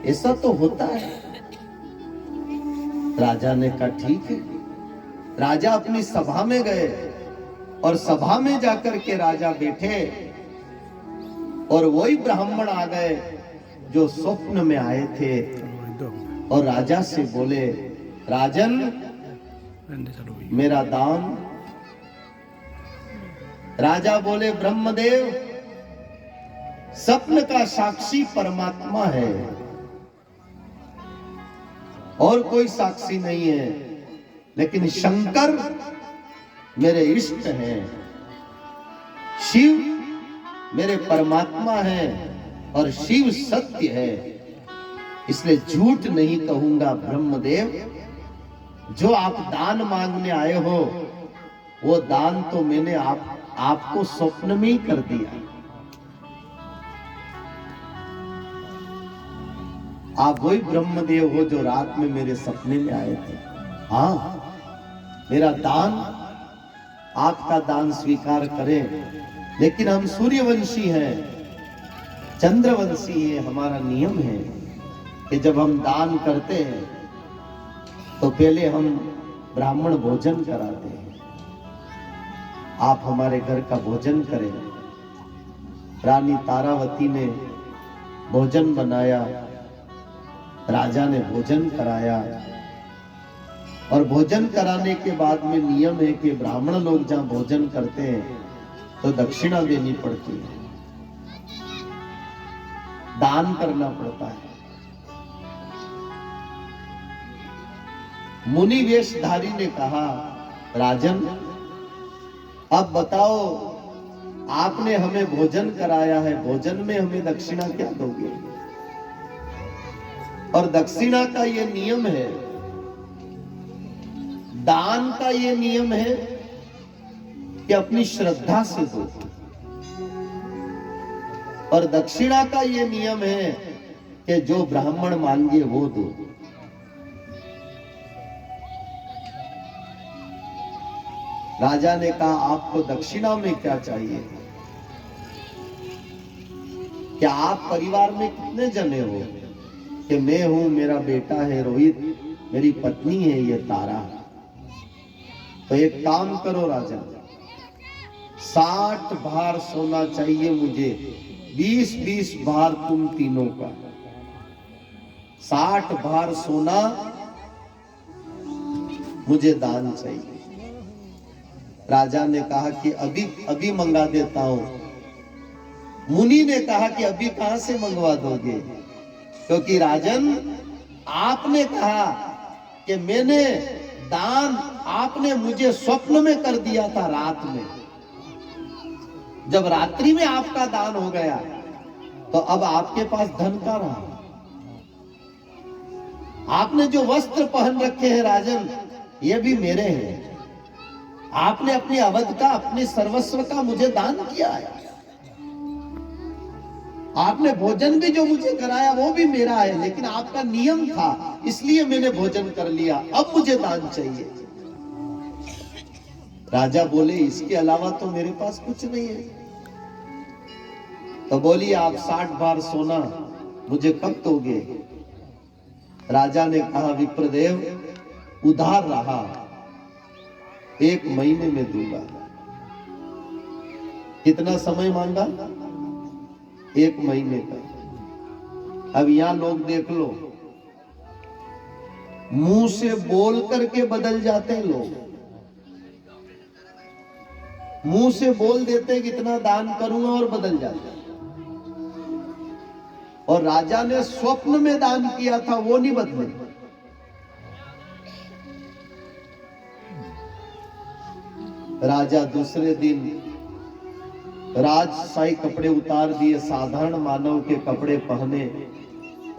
ऐसा तो होता है। राजा ने कहा ठीक है। राजा अपनी सभा में गए और सभा में जाकर के राजा बैठे और वही ब्राह्मण आ गए जो स्वप्न में आए थे और राजा से बोले, राजन मेरा दान। राजा बोले, ब्रह्मदेव स्वप्न का साक्षी परमात्मा है और कोई साक्षी नहीं है, लेकिन शंकर मेरे इष्ट हैं, शिव मेरे परमात्मा हैं और शिव सत्य है, इसलिए झूठ नहीं कहूंगा। ब्रह्मदेव, जो आप दान मांगने आए हो वो दान तो मैंने आपको स्वप्न में ही कर दिया। आप वही ब्रह्मदेव हो जो रात में मेरे सपने में आए थे। हाँ, मेरा दान, आपका दान स्वीकार करें, लेकिन हम सूर्यवंशी हैं, चंद्रवंशी हैं। हमारा नियम है कि जब हम दान करते हैं तो पहले हम ब्राह्मण भोजन कराते हैं। आप हमारे घर का भोजन करें। रानी तारावती ने भोजन बनाया, राजा ने भोजन कराया और भोजन कराने के बाद में नियम है कि ब्राह्मण लोग जहां भोजन करते हैं तो दक्षिणा देनी पड़ती है, दान करना पड़ता है। मुनि वेशधारी ने कहा, राजन अब बताओ, आपने हमें भोजन कराया है, भोजन में हमें दक्षिणा क्या दोगे? और दक्षिणा का ये नियम है, दान का ये नियम है कि अपनी श्रद्धा से दो, और दक्षिणा का ये नियम है कि जो ब्राह्मण मांगे वो दो। राजा ने कहा, आपको दक्षिणा में क्या चाहिए? क्या आप परिवार में कितने जने हो? कि मैं हूं, मेरा बेटा है रोहित, मेरी पत्नी है ये तारा। तो एक काम करो राजा, 60 भार सोना चाहिए मुझे, 20-20 भार तुम तीनों का। 60 भार सोना मुझे दान चाहिए। राजा ने कहा कि अभी मंगा देता हूं। मुनि ने कहा कि अभी कहां से मंगवा दोगे? क्योंकि राजन, आपने कहा कि मैंने दान, आपने मुझे स्वप्न में कर दिया था रात में। जब रात्रि में आपका दान हो गया तो अब आपके पास धन का रहा। आपने जो वस्त्र पहन रखे हैं राजन, ये भी मेरे हैं। आपने अपनी अवध का, अपने सर्वस्व का मुझे दान किया है। आपने भोजन भी जो मुझे कराया वो भी मेरा है, लेकिन आपका नियम था इसलिए मैंने भोजन कर लिया, अब मुझे दान चाहिए। राजा बोले, इसके अलावा तो मेरे पास कुछ नहीं है। तो बोली, आप 60 भार सोना मुझे कब दोगे? राजा ने कहा, विप्रदेव उधार रहा, 1 महीने में दूंगा। कितना समय मांगा? 1 महीने का। अब यहां लोग देख लो, मुंह से बोल करके बदल जाते हैं लोग। मुंह से बोल देते हैं कितना दान करूंगा और बदल जाते हैं। और राजा ने स्वप्न में दान किया था, वो नहीं बदले। राजा दूसरे दिन राजशाही कपड़े उतार दिए, साधारण मानव के कपड़े पहने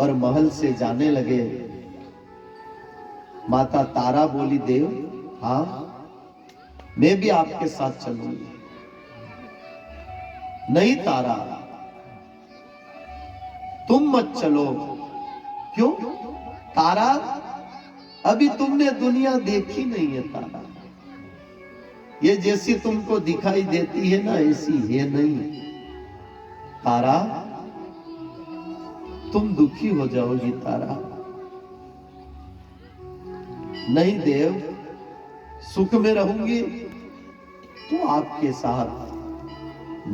और महल से जाने लगे। माता तारा बोली, देव हाँ, मैं भी आपके साथ चलूंगी। नहीं तारा, तुम मत चलो। क्यों? तारा, अभी तुमने दुनिया देखी नहीं है तारा। ये जैसी तुमको दिखाई देती है ना, ऐसी है नहीं तारा। तुम दुखी हो जाओगी तारा। नहीं देव, सुख में रहूंगी तो आपके साथ,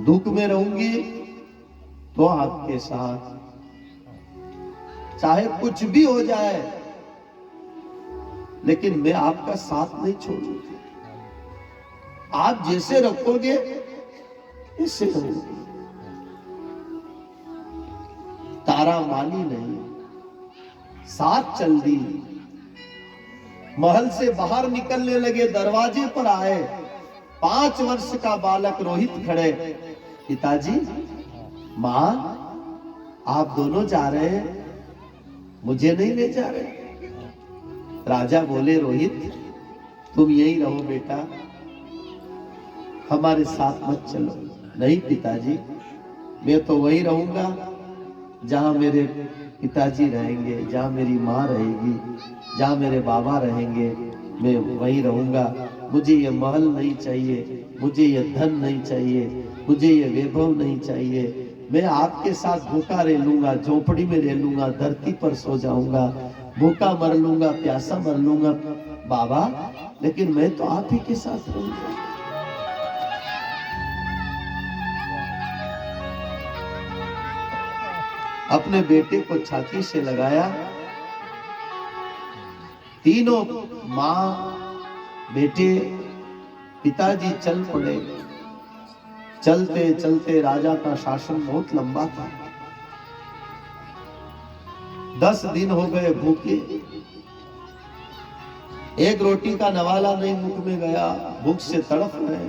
दुख में रहूंगी तो आपके साथ, चाहे कुछ भी हो जाए लेकिन मैं आपका साथ नहीं छोड़ूंगी। आप जैसे रखोगे ऐसे रहोगे। तारा मानी नहीं, साथ चल दी। महल से बाहर निकलने लगे, दरवाजे पर आए। 5 वर्ष का बालक रोहित खड़े। पिताजी, मां, आप दोनों जा रहे हैं, मुझे नहीं ले जा रहे? राजा बोले, रोहित तुम यही रहो बेटा, हमारे साथ मत चलो। नहीं पिताजी, मैं तो वही रहूंगा जहां मेरे पिताजी रहेंगे, जहां मेरी माँ रहेगी, जहां मेरे बाबा रहेंगे, मैं वहीं रहूंगा। मुझे ये महल नहीं चाहिए, मुझे ये धन नहीं चाहिए, मुझे ये वैभव नहीं चाहिए। मैं आपके साथ भूखा रह लूंगा, झोपड़ी में रह लूंगा, धरती पर सो जाऊंगा, भूखा मर लूंगा, प्यासा मर लूंगा बाबा, लेकिन मैं तो आप ही के साथ रहूंगा। अपने बेटे को छाती से लगाया। तीनों मां, बेटे, पिताजी चल पड़े। चलते चलते राजा का शासन बहुत लंबा था। 10 दिन हो गए भूखे, एक रोटी का नवाला नहीं मुख में गया, भूख से तड़प रहे।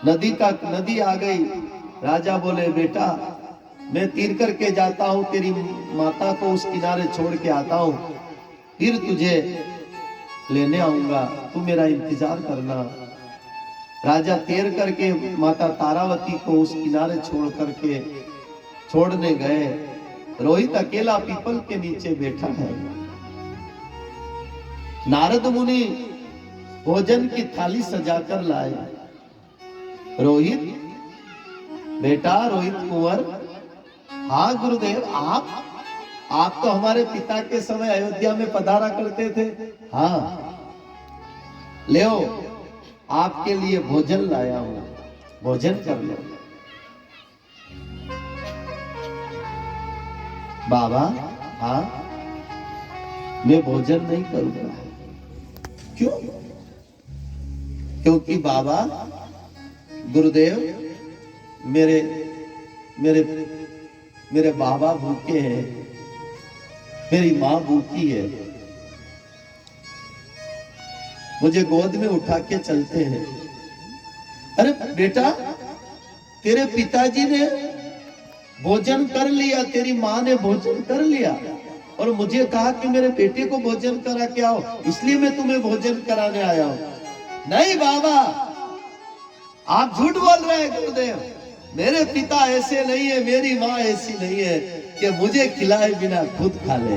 नदी आ गई। राजा बोले, बेटा मैं तीर करके जाता हूं, तेरी माता को उस किनारे छोड़ के आता हूं, फिर तुझे लेने आऊंगा, तू मेरा इंतजार करना। राजा तैर करके माता तारावती को उस किनारे छोड़ने गए। रोहित अकेला पीपल के नीचे बैठा है। नारद मुनि भोजन की थाली सजाकर लाए। रोहित बेटा, रोहित कुंवर, हाँ गुरुदेव, आप तो हमारे पिता के समय अयोध्या में पधारा करते थे। हाँ, ले आपके लिए भोजन लाया हूं, भोजन कर लो। बाबा, हाँ, मैं भोजन नहीं करूंगा। क्यों? क्योंकि बाबा, गुरुदेव, मेरे बाबा भूखे हैं, मेरी मां भूखी है, मुझे गोद में उठा के चलते हैं। अरे बेटा, तेरे पिताजी ने भोजन कर लिया, तेरी मां ने भोजन कर लिया, और मुझे कहा कि मेरे बेटे को भोजन करा के आओ, इसलिए मैं तुम्हें भोजन कराने आया हूं। नहीं बाबा, आप झूठ बोल रहे हैं गुरुदेव, मेरे पिता ऐसे नहीं है, मेरी माँ ऐसी नहीं है कि मुझे खिलाए बिना खुद खा ले।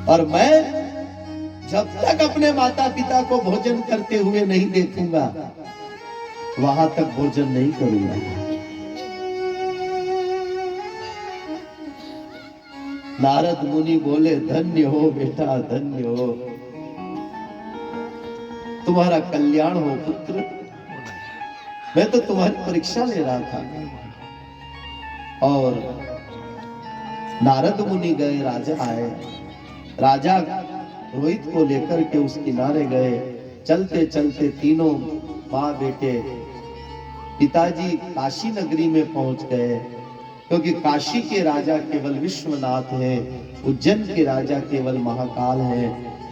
और मैं जब तक अपने माता पिता को भोजन करते हुए नहीं देखूंगा, वहां तक भोजन नहीं करूंगा। नारद मुनि बोले, धन्य हो बेटा, धन्य हो, तुम्हारा कल्याण हो पुत्र। मैं तो तुम्हारी परीक्षा ले रहा था। और नारद मुनि गए, राजा आए। राजा रोहित को लेकर के उस किनारे गए। चलते चलते तीनों माँ बेटे पिताजी काशी नगरी में पहुंच गए, क्योंकि काशी के राजा केवल विश्वनाथ हैं, उज्जैन के राजा केवल महाकाल हैं।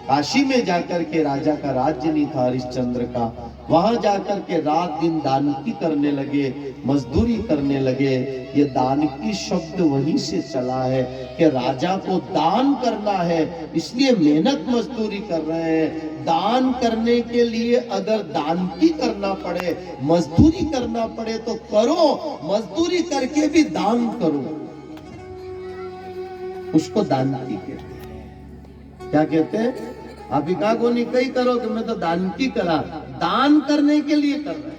काशी में जाकर के राजा का राज्य नहीं था हरिश्चंद्र का, वहां जाकर के रात दिन दानकी करने लगे, मजदूरी करने लगे। ये दानकी शब्द वहीं से चला है कि राजा को दान करना है, इसलिए मेहनत मजदूरी कर रहे हैं। दान करने के लिए अगर दानकी करना पड़े, मजदूरी करना पड़े तो करो, मजदूरी करके भी दान करो, उसको दानकी कहते हैं। क्या कहते हैं? आप ही को नहीं कही करो कि मैं तो दानकी करा, दान करने के लिए कर रहे।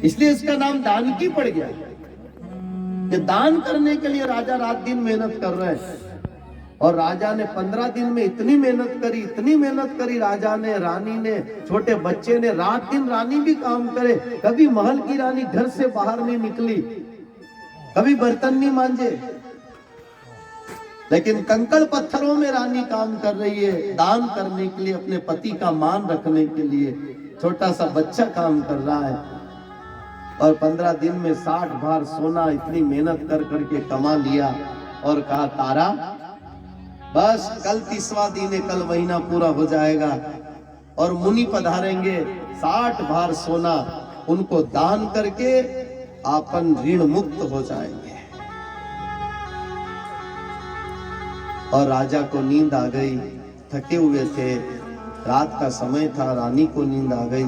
इसलिए इसका नाम दानकी पड़ गया कि दान करने के लिए राजा रात दिन मेहनत कर रहे हैं। और राजा ने 15 दिन में इतनी मेहनत करी राजा ने, रानी ने, छोटे बच्चे ने, रात दिन रानी भी काम करे। कभी महल की रानी घर से बाहर नहीं निकली, कभी बर्तन नहीं मांजे, लेकिन कंकड़ पत्थरों में रानी काम कर रही है दान करने के लिए, अपने पति का मान रखने के लिए। छोटा सा बच्चा काम कर रहा है और 15 दिन में 60 भार सोना इतनी मेहनत कर करके कमा लिया। और कहा तारा बस कल 30वां दिन है, कल महीना पूरा हो जाएगा और मुनि पधारेंगे, 60 भार सोना उनको दान करके आपन ऋण मुक्त हो जाएंगे। और राजा को नींद आ गई, थके हुए थे, रात का समय था, रानी को नींद आ गई,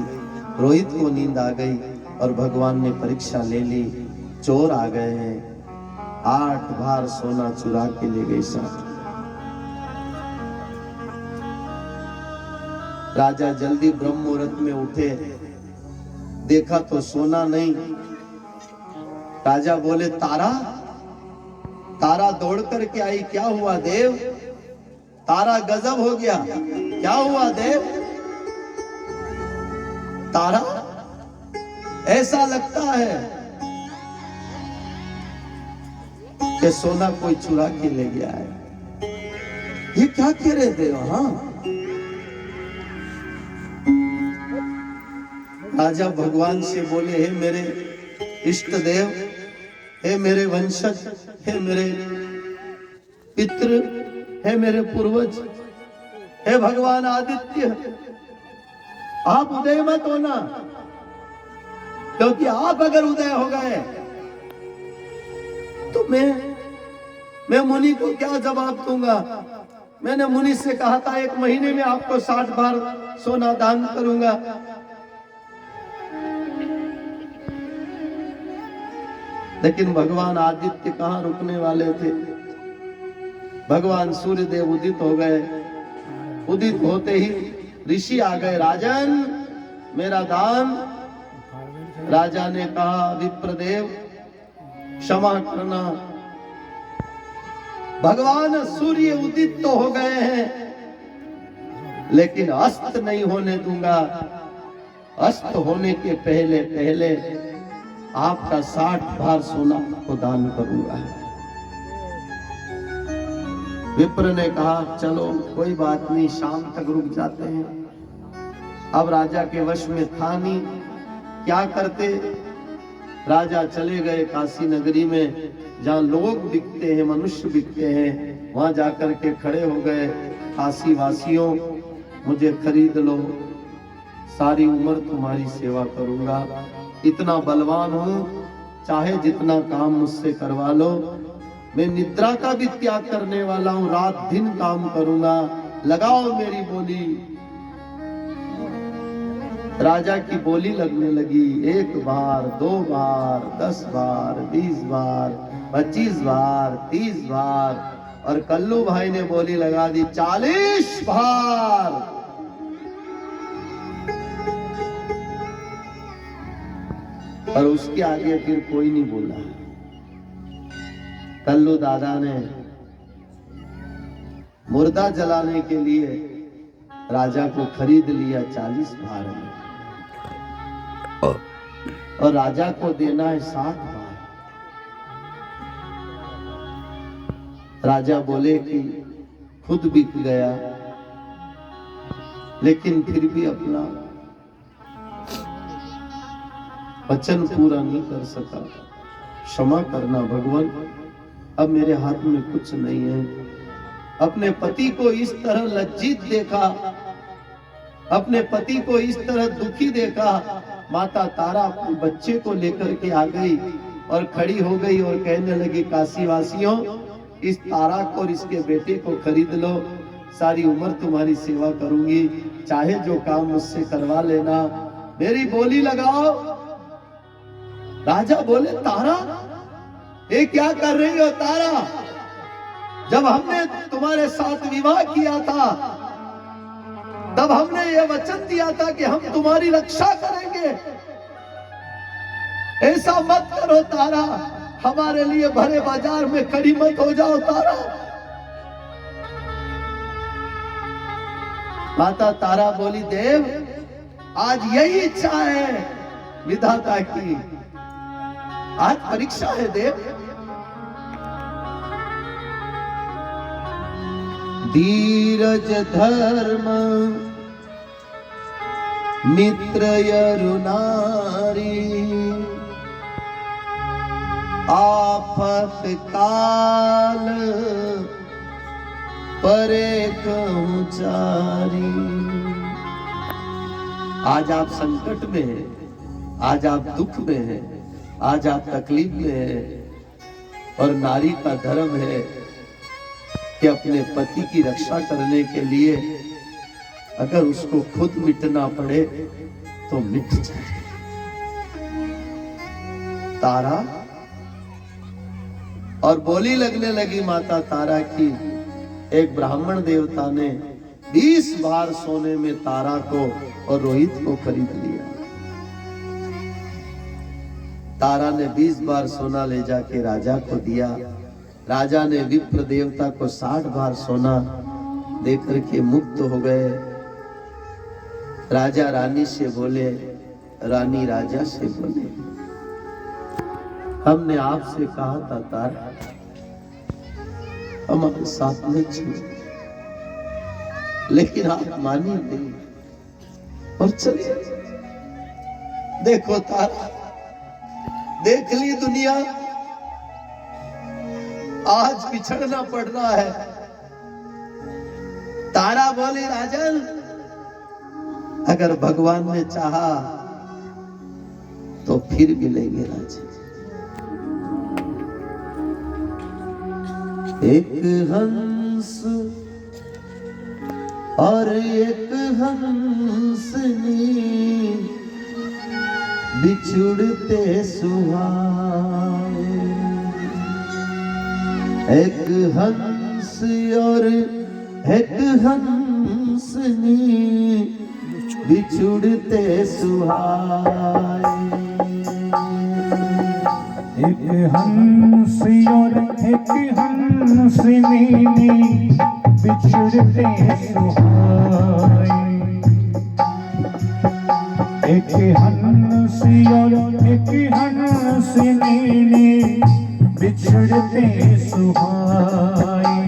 रोहित को नींद आ गई और भगवान ने परीक्षा ले ली। चोर आ गए हैं, 8 भार सोना चुरा के ले गए साथ। राजा जल्दी ब्रह्म मुहूर्त में उठे, देखा तो सोना नहीं। राजा बोले तारा, तारा दौड़ करके आई, क्या हुआ देव? तारा गजब हो गया, क्या हुआ देव? तारा ऐसा लगता है कि सोना कोई चुरा के ले गया है। ये क्या कह रहे देव? हाँ, राजा भगवान से बोले, हे मेरे इष्ट देव, हे मेरे वंशज, हे मेरे पितृ, हे मेरे पूर्वज, हे भगवान आदित्य, आप उदय मत होना, क्योंकि आप अगर उदय हो गए तो मैं मुनि को क्या जवाब दूंगा? मैंने मुनि से कहा था 1 महीने में आपको 60 बार सोना दान करूंगा। लेकिन भगवान आदित्य कहां रुकने वाले थे? भगवान सूर्य देव उदित हो गए। उदित होते ही ऋषि आ गए, राजन मेरा दान। राजा ने कहा, विप्रदेव क्षमा करना, भगवान सूर्य उदित तो हो गए हैं लेकिन अस्त नहीं होने दूंगा। अस्त होने के पहले पहले आपका 60 भार सोना को दान करूंगा। विप्र ने कहा, चलो कोई बात नहीं, शाम तक रुक जाते हैं। अब राजा के वश में था नहीं, क्या करते? राजा चले गए काशी नगरी में, जहाँ लोग बिकते हैं, मनुष्य बिकते हैं, वहां जाकर के खड़े हो गए, काशी वासियों मुझे खरीद लो, सारी उम्र तुम्हारी सेवा करूंगा, इतना बलवान हूं, चाहे जितना काम मुझसे करवा लो, मैं निद्रा का भी त्याग करने वाला हूं, रात दिन काम करूंगा, लगाओ मेरी बोली। राजा की बोली लगने लगी, 1 बार, 2 बार, 10 बार, 20 बार, 25 बार, 30 बार, और कल्लू भाई ने बोली लगा दी 40 बार। और उसके आगे फिर कोई नहीं बोला। कल्लू दादा ने मुर्दा जलाने के लिए राजा को खरीद लिया 40 भार में, और राजा को देना है 60 भार। राजा बोले कि खुद बिक गया, लेकिन फिर भी अपना वचन पूरा नहीं कर सका। क्षमा करना भगवान, अब मेरे हाथ में कुछ नहीं है। अपने पति को इस तरह लज्जित देखा, अपने पति को इस तरह दुखी देखा। माता तारा अपने बच्चे को लेकर के आ गई और खड़ी हो गई और कहने लगी, काशी वासियों, इस तारा को और इसके बेटे को खरीद लो, सारी उम्र तुम्हारी सेवा करूंगी, चाहे जो काम मुझसे करवा लेना, मेरी बोली लगाओ। राजा बोले, तारा ये क्या कर रही हो? तारा, जब हमने तुम्हारे साथ विवाह किया था तब हमने ये वचन दिया था कि हम तुम्हारी रक्षा करेंगे, ऐसा मत करो तारा, हमारे लिए भरे बाजार में खड़ी मत हो जाओ तारा। माता तारा बोली, देव आज यही इच्छा है विधाता की, आज परीक्षा है देव। धीरज धर्म मित्र यरु नारी, आफत काल परे कहूं चारी। आज आप संकट में हैं, आज आप दुख में हैं, आज आप तकलीफ में हैं, और नारी का धर्म है कि अपने पति की रक्षा करने के लिए अगर उसको खुद मिटना पड़े तो मिट जाए। तारा और बोली लगने लगी माता तारा की, एक ब्राह्मण देवता ने 20 बार सोने में तारा को और रोहित को खरीद लिया। तारा ने 20 बार सोना ले जाके राजा को दिया। राजा ने विप्र देवता को 60 बार सोना देकर के मुक्त हो गए। राजा रानी से बोले, रानी राजा से बोले, हमने आपसे कहा था तारा हमारे साथ में चलो, लेकिन आप मानी नहीं और चलिए। देखो तारा, देख ली दुनिया, आज बिछड़ना पड़ रहा है। तारा बोली, राजन अगर भगवान ने चाहा तो फिर मिलेंगे राजन। एक हंस और एक हंसनी बिछुड़ते सुहाए। एक हंस और एक हंसनी बिछुड़ते सुहाए। एक हंस और एक हंसनी बिछुड़ते सुहाए। एक हंस और एक हंसनी बिछुड़ते सुहाए।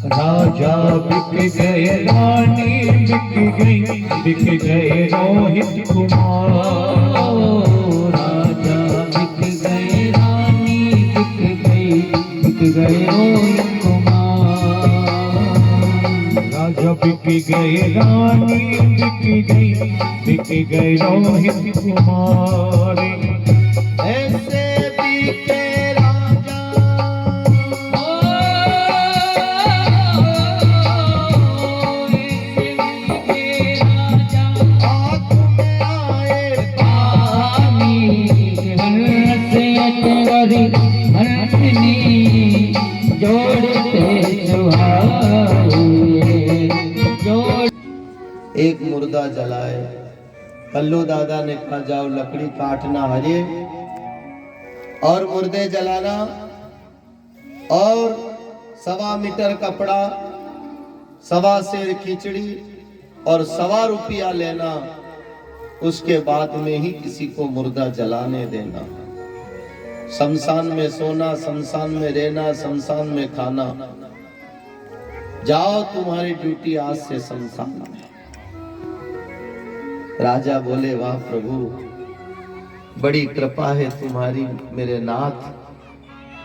राजा बिक गए, रानी बिक गई, बिक गए रोहित कुमार। राजा बिक गए, रानी बिक गई, बिक गए रोहित कुमार। राजा बिक गए, रानी बिक गई, बिक गए रोहित कुमार। ऐसे बिके राजा, आँख में आए पानी। एक मुर्दा जलाए। कल्लू दादा ने कहा, जाओ लकड़ी काटना हरे और मुर्दे जलाना, और 1.25 मीटर कपड़ा, 1.25 सेर खिचड़ी और 1.25 रुपया लेना। उसके बाद में ही किसी को मुर्दा जलाने देना। शमशान में सोना, शमशान में रहना, शमशान में खाना। जाओ, तुम्हारी ड्यूटी आज से शमशान में। राजा बोले, वाह प्रभु, बड़ी कृपा है तुम्हारी मेरे नाथ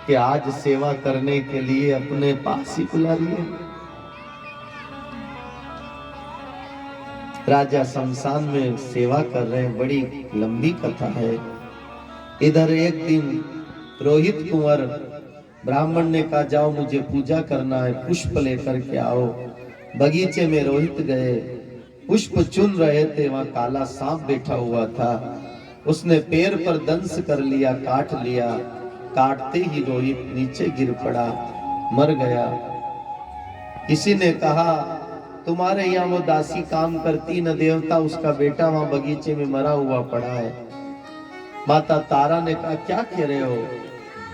कि आज सेवा करने के लिए अपने पास ही बुला लिए। राजा शमशान में सेवा कर रहे हैं, बड़ी लंबी कथा है। इधर एक दिन रोहित कुंवर ब्राह्मण ने कहा जाओ मुझे पूजा करना है, पुष्प लेकर के आओ। बगीचे में रोहित गए, पुष्प चुन रहे थे, वहां काला सांप बैठा हुआ था। उसने पैर पर दंश कर लिया, काट लिया। काटते ही रोहित नीचे गिर पड़ा, मर गया। किसी ने कहा तुम्हारे यहाँ वो दासी काम करती न देवता, उसका बेटा वहां बगीचे में मरा हुआ पड़ा है। माता तारा ने कहा क्या कह रहे हो?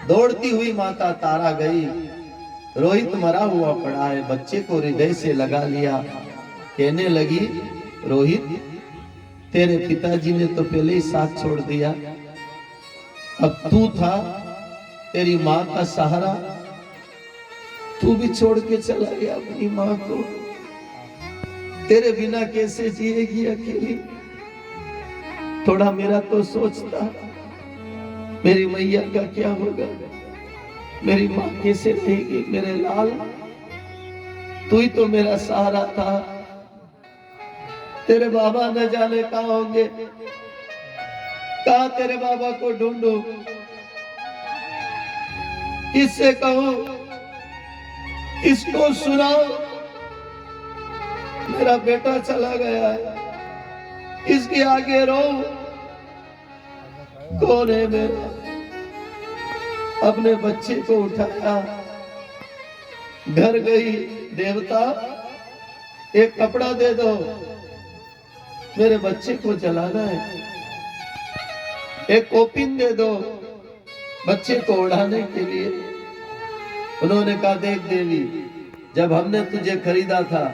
दौड़ती हुई माता तारा गई, रोहित मरा हुआ पड़ा है, बच्चे को हृदय से लगा लिया। कहने लगी रोहित तेरे पिताजी ने तो पहले ही साथ छोड़ दिया, अब तू था, तेरी माँ का सहारा, तू भी छोड़ के चला गया अपनी माँ को। तेरे बिना कैसे जिएगी अकेली? थोड़ा मेरा तो सोचता, मेरी मैया का क्या होगा, मेरी माँ कैसे रहेगी? मेरे लाल तू ही तो मेरा सहारा था। तेरे बाबा न जाने कहाँ होंगे, कहाँ तेरे बाबा को ढूंढूं, किससे कहूं, किसको सुनाऊं? मेरा बेटा चला गया है, इसके आगे रो, कौन है मेरा? अपने बच्चे को उठाया, घर गई, देवता एक कपड़ा दे दो, मेरे बच्चे को जलाना है। एक कोपिन दे दो बच्चे को उड़ाने के लिए। उन्होंने कहा देख देवी, जब हमने तुझे खरीदा था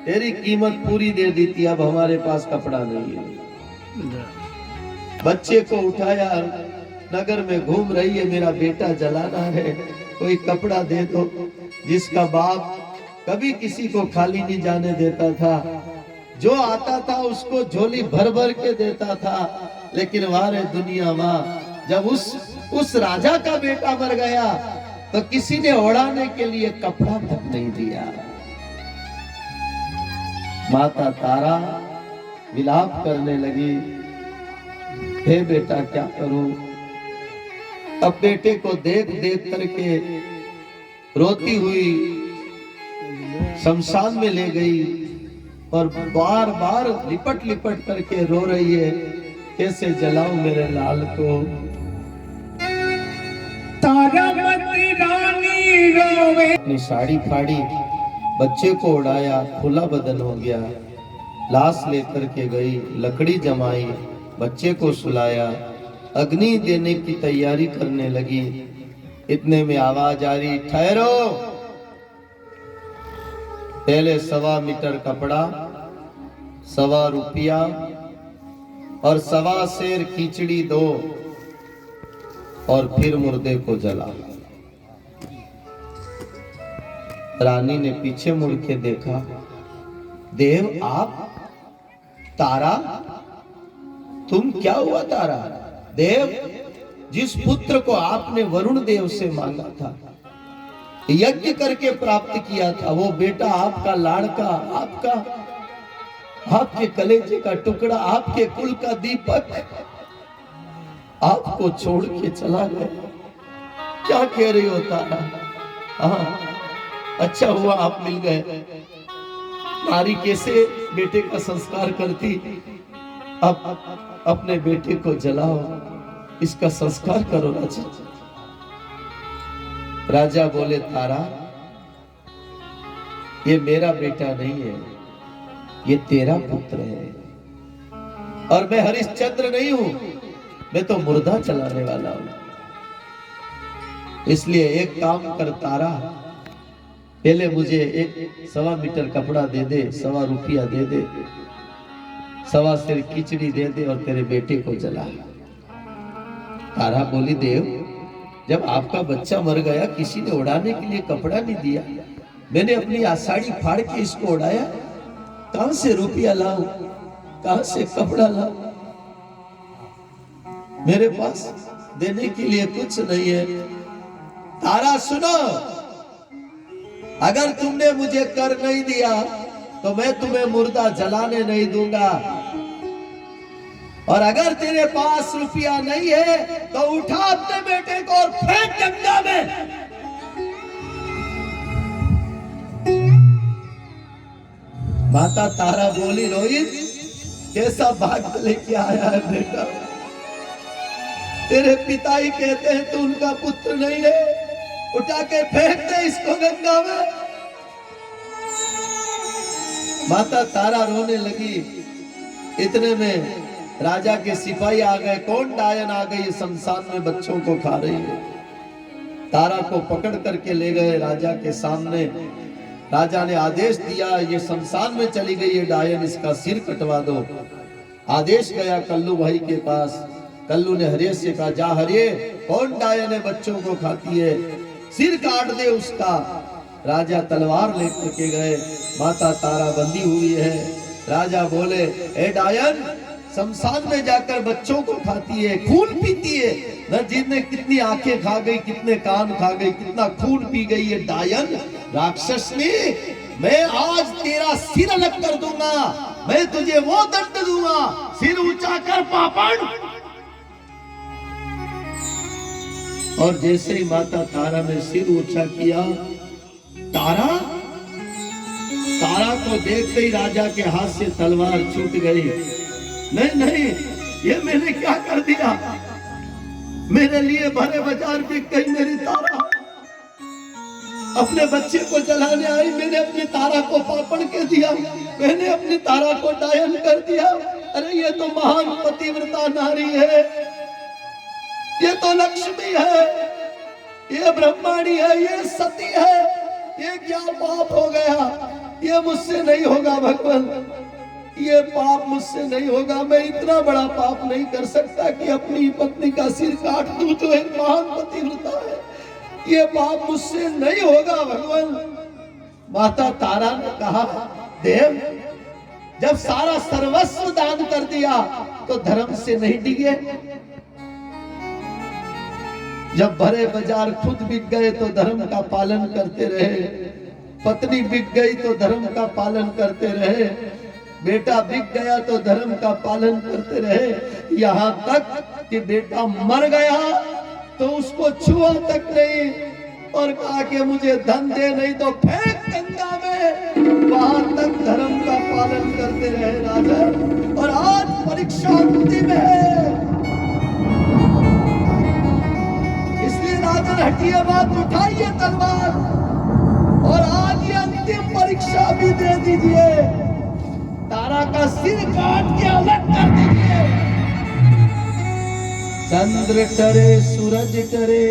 तेरी कीमत पूरी दे दी थी, अब हमारे पास कपड़ा नहीं है। बच्चे को उठाया, नगर में घूम रही है, मेरा बेटा जलाना है, कोई कपड़ा दे दो। जिसका बाप कभी किसी को खाली नहीं जाने देता था, जो आता था उसको झोली भर भर के देता था। लेकिन वारे दुनिया माँ, जब उस राजा का बेटा मर गया तो किसी ने ओढ़ाने के लिए कपड़ा तक नहीं दिया। माता तारा विलाप करने लगी, हे बेटा क्या करूं? अब बेटे को देख देख करके रोती हुई शमशान में ले गई और बार बार लिपट लिपट करके रो रही है, कैसे जलाऊं मेरे लाल को? तारामती रानी रोवे। अपनी साड़ी फाड़ी, बच्चे को उड़ाया, खुला बदन हो गया। लाश लेकर के गई, लकड़ी जमाई, बच्चे को सुलाया, अग्नि देने की तैयारी करने लगी। इतने में आवाज आ रही, ठहरो। पहले 1.25 मीटर कपड़ा, 1.25 रुपया और 1.25 सेर खिचड़ी दो और फिर मुर्दे को जला। रानी ने पीछे मुड़ के देखा, देव आप? तारा तुम? क्या हुआ तारा? देव, जिस पुत्र को आपने वरुण देव से मांगा था, यज्ञ करके प्राप्त किया था, वो बेटा आपका लाड़का, आपका, आपके कलेजे का टुकड़ा, आपके कुल का दीपक, आपको छोड़ के चला गया। क्या कह रही हो तारा? हाँ, अच्छा हुआ आप मिल गए। नारी कैसे बेटे का संस्कार करती, अब अपने बेटे को जलाओ, इसका संस्कार करो राजा। राजा बोले तारा, ये मेरा बेटा नहीं है, ये तेरा पुत्र है, और मैं हरिश्चंद्र नहीं हूं, मैं तो मुर्दा चलाने वाला हूं। इसलिए एक काम कर तारा, पहले मुझे एक 1.25 मीटर कपड़ा दे दे, 1.25 रुपया दे दे, 1.25 सेर खिचड़ी दे दे और तेरे बेटे को जला। तारा बोली, देव, जब आपका बच्चा मर गया, किसी ने उड़ाने के लिए कपड़ा नहीं दिया, मैंने अपनी आषाढ़ी फाड़ के इसको उड़ाया, कहां से रुपया लाऊं, कहां से कपड़ा लाऊं? मेरे पास देने के लिए कुछ नहीं है। तारा सुनो, अगर तुमने मुझे कर नहीं दिया तो मैं तुम्हें मुर्दा जलाने नहीं दूंगा, और अगर तेरे पास रुपया नहीं है तो उठा अपने बेटे को और फेंक गंगा में। माता तारा बोली, रोहित कैसा भाग्य लेके आया है बेटा, तेरे पिता ही कहते हैं तू उनका पुत्र नहीं है, उठा के फेंक दे इसको गंगा में। माता तारा रोने लगी। इतने में राजा के सिपाही आ गए। कौन डायन आ गई शमशान में बच्चों को खा रही है। तारा को पकड़ करके ले गए राजा के सामने। राजा ने आदेश दिया, ये शमशान में चली गई है डायन, इसका सिर कटवा दो। आदेश गया कल्लू भाई के पास। कल्लू ने हरिये से कहा, जा हरिये, कौन डायन है बच्चों को खाती है, सिर काट दे उसका। राजा तलवार लेकर के गए। माता तारा बंधी हुई है। राजा बोले, ए डायन, शमशान में जाकर बच्चों को खाती है, खून पीती है, न जितने कितनी आंखें खा गई, कितने कान खा गई, कितना खून पी गई है डायन राक्षसनी। मैं आज तेरा सिर अलग कर दूंगा, मैं तुझे वो दंड दूंगा, सिर ऊंचा कर पापड़। और जैसे ही माता तारा ने सिर ऊंचा किया, तारा को देखते ही राजा के हाथ से तलवार छूट गई। नहीं नहीं, ये मैंने क्या कर दिया, मेरे लिए भरे बाजार में गई मेरी तारा, अपने बच्चे को जलाने आई, मैंने अपनी तारा को पापड़ के दिया, मैंने अपनी तारा को डायन कर दिया। अरे ये तो महान पतिव्रता नारी है, ये तो लक्ष्मी है, ये ब्रह्माणी है, ये सती है, ये क्या पाप हो गया, ये मुझसे नहीं होगा भगवान, ये पाप मुझसे नहीं होगा। मैं इतना बड़ा पाप नहीं कर सकता कि अपनी पत्नी का सिर काट दूं, तो एक महान पतिव्रता है, ये पाप मुझसे नहीं होगा भगवान। माता तारा ने कहा, देव, जब सारा सर्वस्व दान कर दिया तो धर्म से नहीं डिगे, जब भरे बाजार खुद बिक गए तो धर्म का पालन करते रहे, पत्नी बिक गई तो धर्म का पालन करते रहे, बेटा बिक गया तो धर्म का पालन करते रहे, यहाँ तक कि बेटा मर गया तो उसको छुआ तक नहीं, और कहा कि मुझे धन दे नहीं तो फेंक गंगा में। वहां तक धर्म का पालन करते रहे राजा। और आज परीक्षा अंतिम है, इसलिए राजा हटिए बात, उठाइए तलवार और आज ये अंतिम परीक्षा भी दे दीजिए, तारा का सिर काट के अलग कर दीजिए। चंद्र टरे सूरज टरे,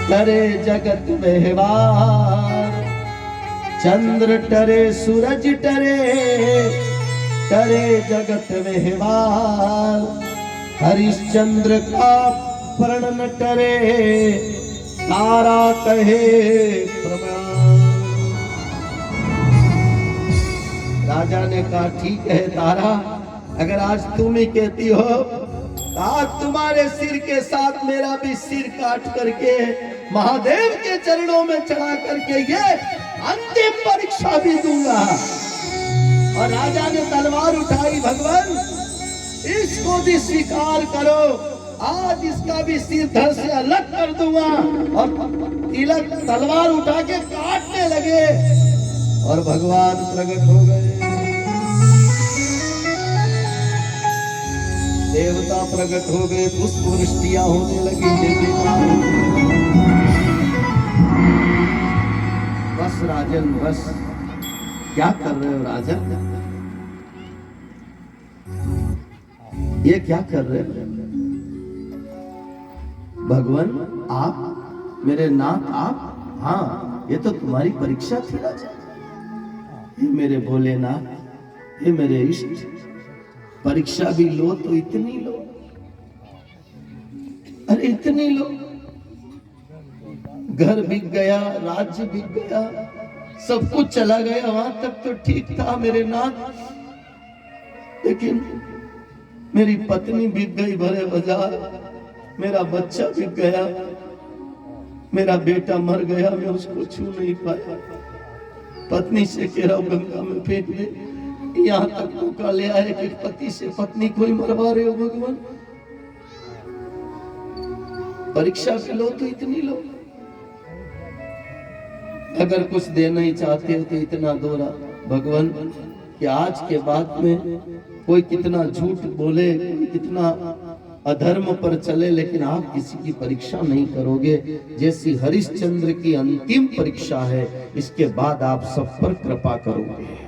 टरे जगत व्यवहार, चंद्र टरे सूरज टरे, टरे जगत व्यवहार, हरिश्चंद्र का प्रण न टरे, तारा कहे प्रमाण। राजा ने कहा, ठीक है तारा, अगर आज तुम ही कहती हो तो आज तुम्हारे सिर के साथ मेरा भी सिर काट करके महादेव के चरणों में चढ़ा करके ये अंतिम परीक्षा भी दूंगा। और राजा ने तलवार उठाई, भगवान इसको भी स्वीकार करो, आज इसका भी सिर धड़ से अलग कर दूंगा। और तिलक तलवार उठा के काटने लगे और भगवान प्रकट हो गए, देवता प्रकट हो गए, पुष्प वृष्टियां होने लगी। बस राजन बस, क्या कर रहे हो राजन, ये क्या कर रहे हो भगवान, आप मेरे नाथ आप, हाँ ये तो तुम्हारी परीक्षा थी राजा। हे मेरे भोलेनाथ, हे मेरे इष्ट, परीक्षा भी लो तो इतनी लो, अरे इतनी लो। घर बिक गया, राज्य बिक गया, सब कुछ चला गया, वहां तक तो ठीक था मेरे नाथ, लेकिन मेरी पत्नी बिक गई भरे बाजार, मेरा बच्चा बिक गया, मेरा बेटा मर गया, मैं उसको छू नहीं पाया। पत्नी से कह रहा हूं गंगा में फेंक दे, यहाँ तक मौका ले आए कि पति से पत्नी को ही मरवा रहे हो भगवान। परीक्षा भी लो तो इतनी लो, अगर कुछ देना ही चाहते हो तो इतना दो भगवान कि आज के बाद में कोई कितना झूठ बोले, कोई कितना अधर्म पर चले, लेकिन आप किसी की परीक्षा नहीं करोगे। जैसी हरिश्चंद्र की अंतिम परीक्षा है, इसके बाद आप सब पर कृपा करोगे।